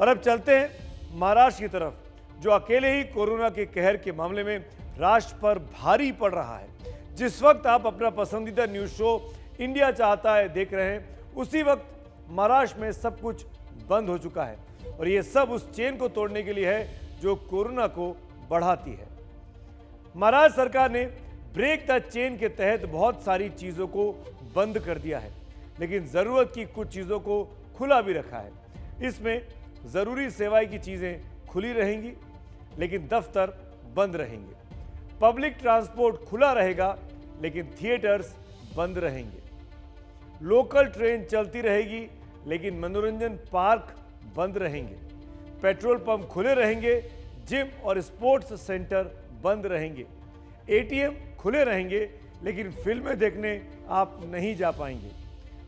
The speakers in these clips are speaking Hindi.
और अब चलते हैं महाराष्ट्र की तरफ, जो अकेले ही कोरोना के कहर के मामले में राष्ट्र पर भारी पड़ रहा है। जिस वक्त आप अपना पसंदीदा न्यूज शो इंडिया चाहता है देख रहे हैं, उसी वक्त महाराष्ट्र में सब कुछ बंद हो चुका है और ये सब उस चेन को तोड़ने के लिए है जो कोरोना को बढ़ाती है। महाराष्ट्र सरकार ने ब्रेक द चेन के तहत बहुत सारी चीजों को बंद कर दिया है, लेकिन जरूरत की कुछ चीजों को खुला भी रखा है। इसमें जरूरी सेवाएं की चीजें खुली रहेंगी, लेकिन दफ्तर बंद रहेंगे। पब्लिक ट्रांसपोर्ट खुला रहेगा, लेकिन थिएटर्स बंद रहेंगे। लोकल ट्रेन चलती रहेगी, लेकिन मनोरंजन पार्क बंद रहेंगे। पेट्रोल पंप खुले रहेंगे, जिम और स्पोर्ट्स सेंटर बंद रहेंगे। एटीएम खुले रहेंगे, लेकिन फिल्में देखने आप नहीं जा पाएंगे।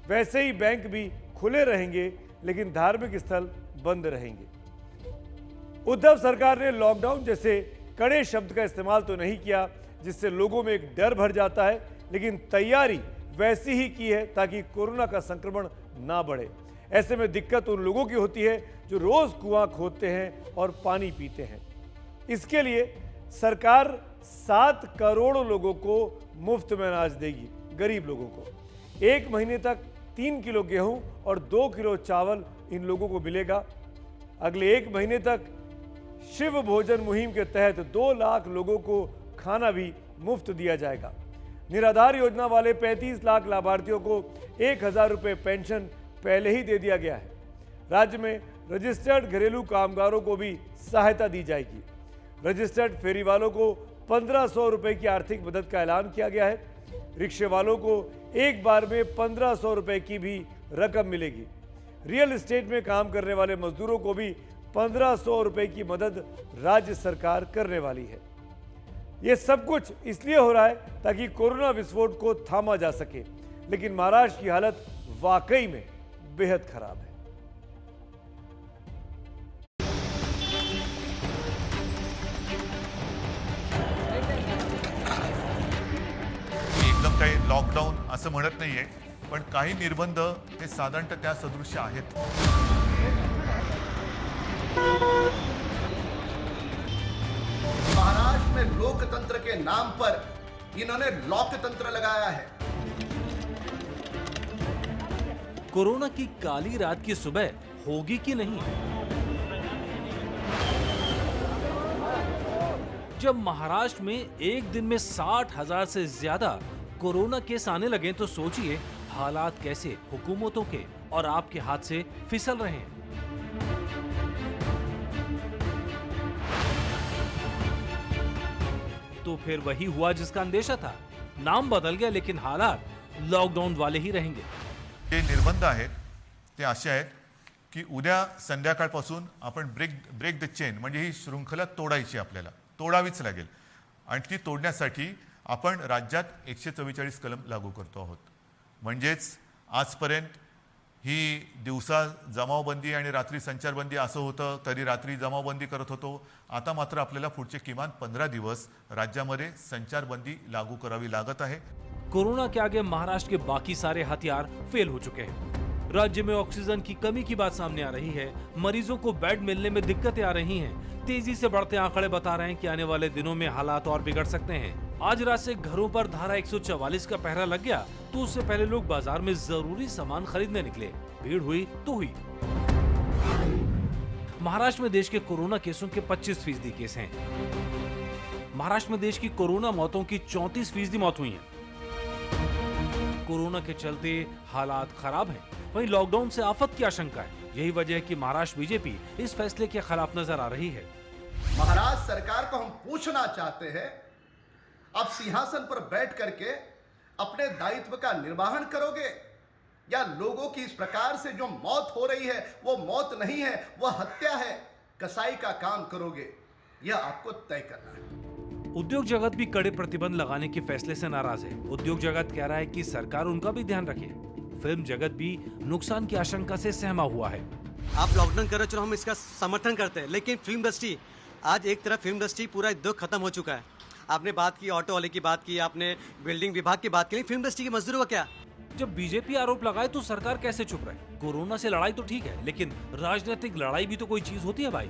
वैसे ही बैंक भी खुले रहेंगे, लेकिन धार्मिक स्थल बंद रहेंगे। उद्धव सरकार ने लॉकडाउन जैसे कड़े शब्द का इस्तेमाल तो नहीं किया, जिससे लोगों में एक डर भर जाता है, लेकिन तैयारी वैसी ही की है ताकि कोरोना का संक्रमण ना बढ़े। ऐसे में दिक्कत उन लोगों की होती है जो रोज कुआं खोदते हैं और पानी पीते हैं। इसके लिए सरकार 7 करोड़ लोगों को मुफ्त में अनाज देगी, गरीब लोगों को। 1 महीने तक 3 किलो गेहूं और 2 किलो चावल इन लोगों को मिलेगा। अगले 1 महीने तक शिव भोजन मुहिम के तहत 2 लाख लोगों को खाना भी मुफ्त दिया जाएगा। निराधार योजना वाले 35 लाख लाभार्थियों को 1000 रुपये पेंशन पहले ही दे दिया गया है। राज्य में रजिस्टर्ड घरेलू कामगारों को भी सहायता दी जाएगी। रजिस्टर्ड फेरी वालों को 1500 रुपये की आर्थिक मदद का ऐलान किया गया है। रिक्शे वालों को एक बार में 1500 रुपये की भी रकम मिलेगी। रियल एस्टेट में काम करने वाले मजदूरों को भी 1500 रुपये की मदद राज्य सरकार करने वाली है। यह सब कुछ इसलिए हो रहा है ताकि कोरोना विस्फोट को थामा जा सके, लेकिन महाराष्ट्र की हालत वाकई में बेहद खराब है। एकदम काही लॉकडाऊन असं म्हणत नाहीये, पण काही निर्बंध हे साधारणतः त्या सदृश्य आहेत। महाराष्ट्र में लोकतंत्र के नाम पर इन्होंने लॉकतंत्र लगाया है। कोरोना की काली रात की सुबह होगी कि नहीं? जब महाराष्ट्र में एक दिन में 60,000 से ज्यादा कोरोना केस आने लगे तो सोचिए हालात कैसे हुकूमतों के और आपके हाथ से फिसल रहे हैं। तो फिर वही हुआ जिसका अंदेशा था। नाम बदल गया, लेकिन हालात लॉकडाउन वाले ही रहेंगे। जे निर्बंध आहेत ते असे आहेत की उद्या संध्याकाळपासून आपण ब्रेक द चेन म्हणजे ही शृंखला तोडायची, आपल्याला तोडावीच लागेल। आणि ती तोडण्यासाठी आपण राज्यात 144 कलम लागू करतो आहोत। म्हणजेच आजपर्यंत ही दिवसा जमावबंदी आणि रात्री संचारबंदी असं होतं, तरी रात्री जमावबंदी करत होतो। आता मात्र आपल्याला पुढचे किमान 15 दिवस राज्यामध्ये संचारबंदी लागू करावी लागत आहे। कोरोना के आगे महाराष्ट्र के बाकी सारे हथियार फेल हो चुके हैं। राज्य में ऑक्सीजन की कमी की बात सामने आ रही है। मरीजों को बेड मिलने में दिक्कतें आ रही हैं। तेजी से बढ़ते आंकड़े बता रहे हैं कि आने वाले दिनों में हालात और बिगड़ सकते हैं। आज रात से घरों पर धारा 144 का पहरा लग गया तो उससे पहले लोग बाजार में जरूरी सामान खरीदने निकले। भीड़ हुई तो हुई। महाराष्ट्र में देश के कोरोना केसों के 25% केस हैं। महाराष्ट्र में देश की कोरोना मौतों की 34% मौत हुई है। कोरोना के चलते हालात खराब हैं। वहीं लॉकडाउन से आफत की आशंका है। यही वजह है कि महाराष्ट्र बीजेपी इस फैसले के खिलाफ नजर आ रही है। महाराष्ट्र सरकार को हम पूछना चाहते हैं, अब सिंहासन पर बैठ करके अपने दायित्व का निर्वहन करोगे या लोगों की इस प्रकार से जो मौत हो रही है वो मौत नहीं है, वह हत्या है, कसाई का काम करोगे? यह आपको तय करना है। उद्योग जगत भी कड़े प्रतिबंध लगाने के फैसले से नाराज है। उद्योग जगत कह रहा है कि सरकार उनका भी ध्यान रखे। फिल्म जगत भी नुकसान की आशंका से सहमा हुआ है। आप लॉकडाउन कर रहे हो, चलो हम इसका समर्थन करते हैं, लेकिन फिल्म इंडस्ट्री आज एक तरफ फिल्म इंडस्ट्री पूरा उद्योग खत्म हो चुका है। आपने बात की ऑटो वाले की बात की, आपने बिल्डिंग विभाग की बात की, फिल्म इंडस्ट्री के मजदूरों का क्या? जब बीजेपी आरोप लगाए तो सरकार कैसे चुप रहे? कोरोना से लड़ाई तो ठीक है, लेकिन राजनीतिक लड़ाई भी तो कोई चीज होती है भाई।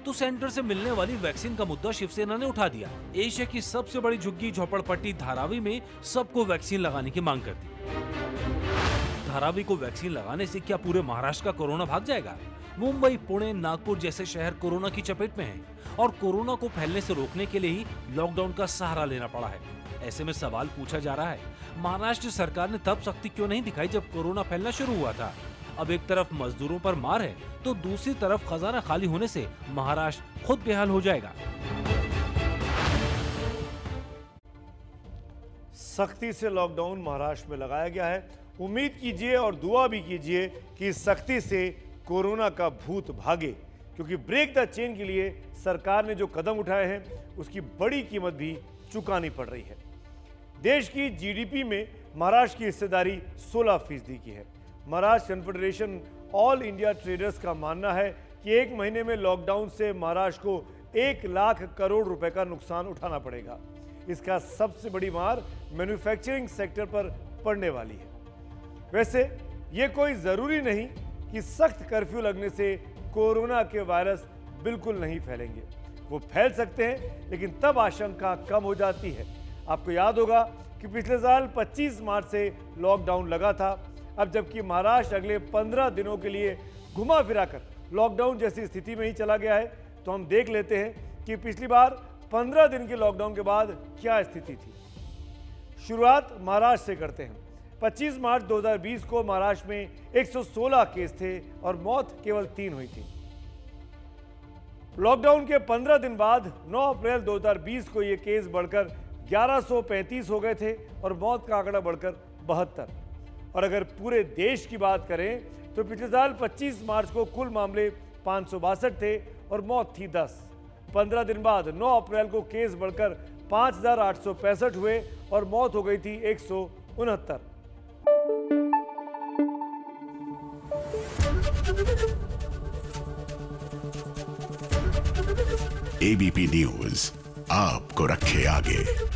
तो सेंटर से मिलने वाली वैक्सीन का मुद्दा शिवसेना ने उठा दिया। एशिया की सबसे बड़ी झुग्गी झोपड़पट्टी धारावी में सबको वैक्सीन लगाने की मांग कर दी। धारावी को वैक्सीन लगाने से क्या पूरे महाराष्ट्र का कोरोना भाग जाएगा? मुंबई, पुणे, नागपुर जैसे शहर कोरोना की चपेट में हैं और कोरोना को फैलने से रोकने के लिए ही लॉकडाउन का सहारा लेना पड़ा है। ऐसे में सवाल पूछा जा रहा है, महाराष्ट्र सरकार ने तब सख्ती क्यों नहीं दिखाई जब कोरोना फैलना शुरू हुआ था? अब एक तरफ मजदूरों पर मार है तो दूसरी तरफ खजाना खाली होने से महाराष्ट्र खुद बेहाल हो जाएगा। सख्ती से लॉकडाउन महाराष्ट्र में लगाया गया है। उम्मीद कीजिए और दुआ भी कीजिए कि सख्ती से कोरोना का भूत भागे, क्योंकि ब्रेक द चेन के लिए सरकार ने जो कदम उठाए हैं उसकी बड़ी कीमत भी चुकानी पड़ रही है। देश की जीडीपी में महाराष्ट्र की हिस्सेदारी 16% की है। Maharashtra confederation all India traders का मानना है कि एक महीने में लॉकडाउन से महाराष्ट्र को 1 लाख करोड़ रुपए का नुकसान उठाना पड़ेगा। इसका सबसे बड़ी मार मैन्युफैक्चरिंग सेक्टर पर पड़ने वाली है। वैसे ये कोई जरूरी नहीं कि सख्त कर्फ्यू लगने से कोरोना के वायरस बिल्कुल नहीं फैलेंगे। वो फैल सकते हैं, लेकिन तब आशंका कम हो जाती है। आपको याद होगा कि पिछले साल 25 मार्च से लॉकडाउन लगा था। अब जबकि महाराष्ट्र अगले 15 दिनों के लिए घुमा फिरा कर लॉकडाउन जैसी स्थिति में ही चला गया है, तो हम देख लेते हैं कि पिछली बार 15 दिन के लॉकडाउन के बाद क्या स्थिति थी। शुरुआत महाराष्ट्र से करते हैं। 25 मार्च 2020 को महाराष्ट्र में 116 केस थे और मौत केवल 3 हुई थी। लॉकडाउन के 15 दिन बाद 9 अप्रैल 2020 को ये केस बढ़कर 1135 हो गए थे और मौत का आंकड़ा बढ़कर 72। और अगर पूरे देश की बात करें तो पिछले साल 25 मार्च को कुल मामले 562 थे और मौत थी 10। 15 दिन बाद 9 अप्रैल को केस बढ़कर 5865 हुए और मौत हो गई थी 169। एबीपी न्यूज आपको रखे आगे।